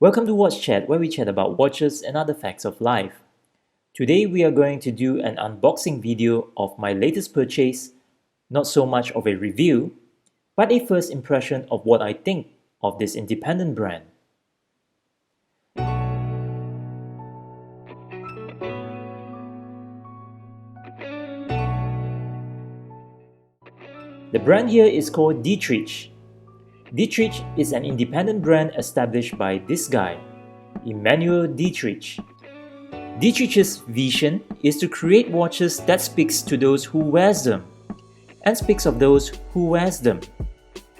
Welcome to Watchat, where we chat about watches and other facts of life. Today we are going to do an unboxing video of my latest purchase, not so much of a review, but a first impression of what I think of this independent brand. The brand here is called Dietrich. Dietrich is an independent brand established by this guy, Emmanuel Dietrich. Dietrich's vision is to create watches that speaks to those who wears them and speaks of those who wears them,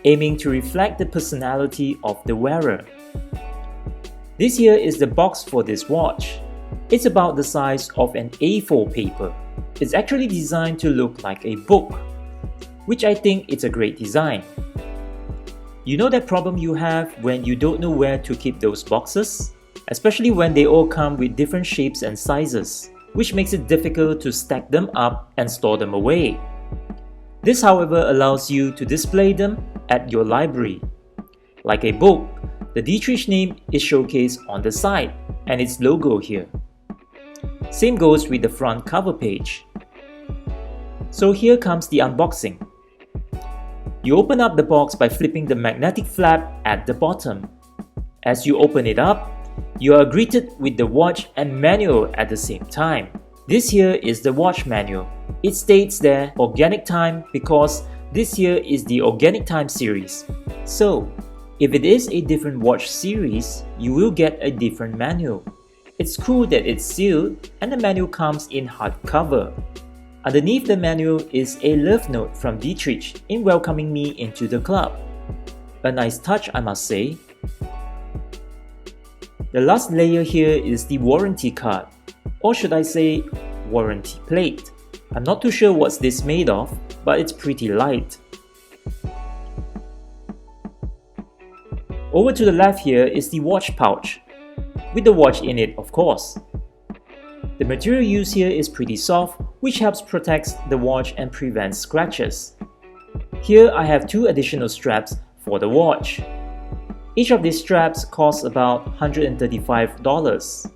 aiming to reflect the personality of the wearer. This here is the box for this watch. It's about the size of an A4 paper. It's actually designed to look like a book, which I think it's a great design. You know that problem you have when you don't know where to keep those boxes? Especially when they all come with different shapes and sizes, which makes it difficult to stack them up and store them away. This, however, allows you to display them at your library. Like a book, the Dietrich name is showcased on the side and its logo here. Same goes with the front cover page. So here comes the unboxing. You open up the box by flipping the magnetic flap at the bottom. As you open it up, you are greeted with the watch and manual at the same time. This here is the watch manual. It states there organic time because this here is the organic time series. So, if it is a different watch series, you will get a different manual. It's cool that it's sealed and the manual comes in hardcover. Underneath the manual is a love note from Dietrich in welcoming me into the club. A nice touch, I must say. The last layer here is the warranty card, or should I say warranty plate. I'm not too sure what's this made of, but it's pretty light. Over to the left here is the watch pouch, with the watch in it of course. The material used here is pretty soft, which helps protect the watch and prevents scratches. Here I have two additional straps for the watch. Each of these straps costs about $135.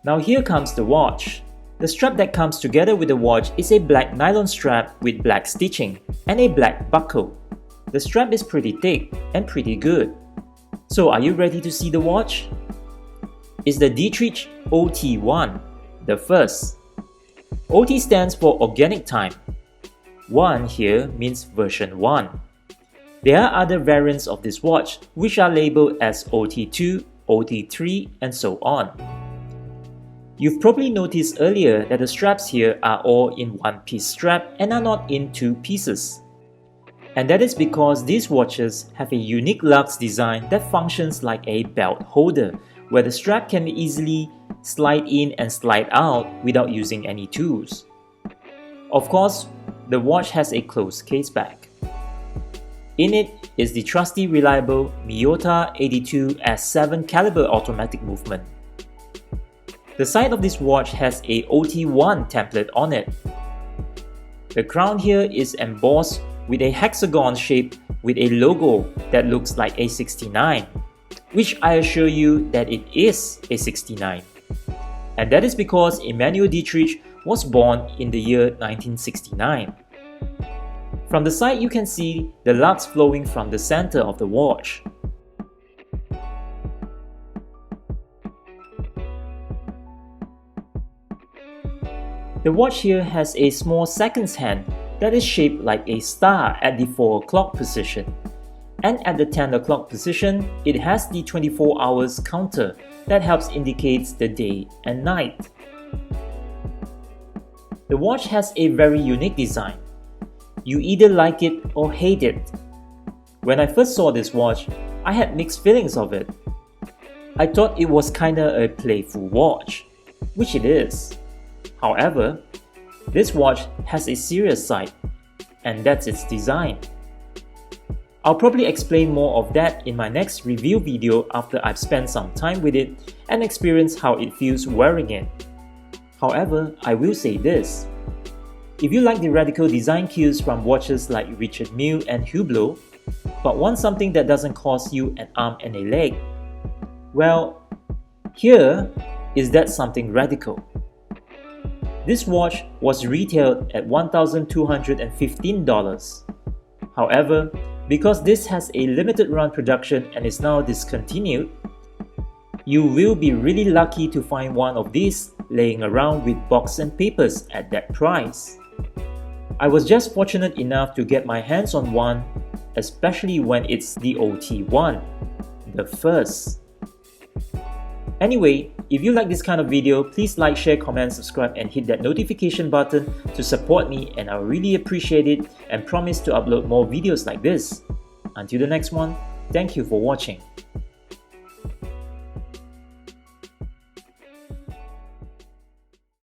Now here comes the watch. The strap that comes together with the watch is a black nylon strap with black stitching and a black buckle. The strap is pretty thick and pretty good. So are you ready to see the watch? It's the Dietrich OT1, the first. OT stands for organic time. 1 here means version 1. There are other variants of this watch which are labeled as OT2, OT3 and so on. You've probably noticed earlier that the straps here are all in one piece strap and are not in two pieces. And that is because these watches have a unique luxe design that functions like a belt holder, where the strap can easily slide in and slide out without using any tools. Of course, the watch has a closed case back. In it is the trusty reliable Miyota 82 S7 caliber automatic movement. The side of this watch has a OT1 template on it. The crown here is embossed with a hexagon shape with a logo that looks like a 69, which I assure you that it is a 69. And that is because Emmanuel Dietrich was born in the year 1969. From the side you can see the lux flowing from the center of the watch. The watch here has a small seconds hand that is shaped like a star at the 4 o'clock position. And at the 10 o'clock position, it has the 24 hours counter that helps indicate the day and night. The watch has a very unique design. You either like it or hate it. When I first saw this watch, I had mixed feelings of it. I thought it was kinda a playful watch, which it is. However, this watch has a serious side, and that's its design. I'll probably explain more of that in my next review video after I've spent some time with it and experienced how it feels wearing it. However, I will say this. If you like the radical design cues from watches like Richard Mille and Hublot, but want something that doesn't cost you an arm and a leg, well, here is that something radical. This watch was retailed at $1,215. However, because this has a limited run production and is now discontinued, you will be really lucky to find one of these laying around with box and papers at that price. I was just fortunate enough to get my hands on one, especially when it's the OT1, the first. Anyway, if you like this kind of video, please like, share, comment, subscribe and hit that notification button to support me, and I really appreciate it and promise to upload more videos like this. Until the next one, thank you for watching.